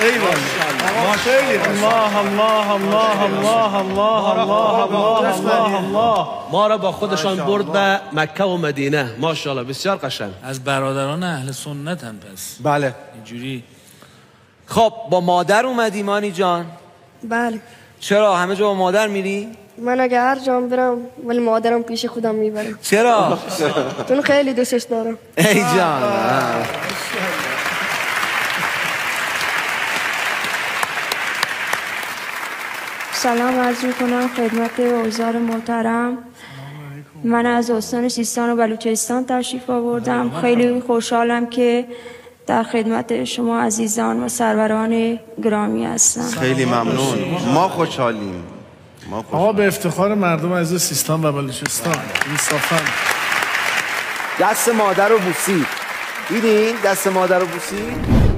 الله الله الله الله الله الله الله الله. ما را با خودشان برد به مکه و مدینه. ماشاءالله بسیار قشنگ. از برادران اهل سنتن پس. بله اینجوری. خب با مادر اومدی مانی جان؟ بله. چرا همه جا با مادر میری؟ من اگه هر جام برم ولی مادرم پیش خودم میبرم. چرا؟ چون خیلی دوستش دارم. ای جان. سلام عرض میکنم خدمت حضار محترم. من از استان سیستان و بلوچستان تشریف آوردم. خیلی خوشحالم که در خدمت شما عزیزان و سروران گرامی هستم. خیلی ممنون. ما خوشحالیم. آقا به افتخار مردم عزیز سیستان و بلوچستان انصافا دست مادر رو بوسید. دیدین دست مادر رو بوسید؟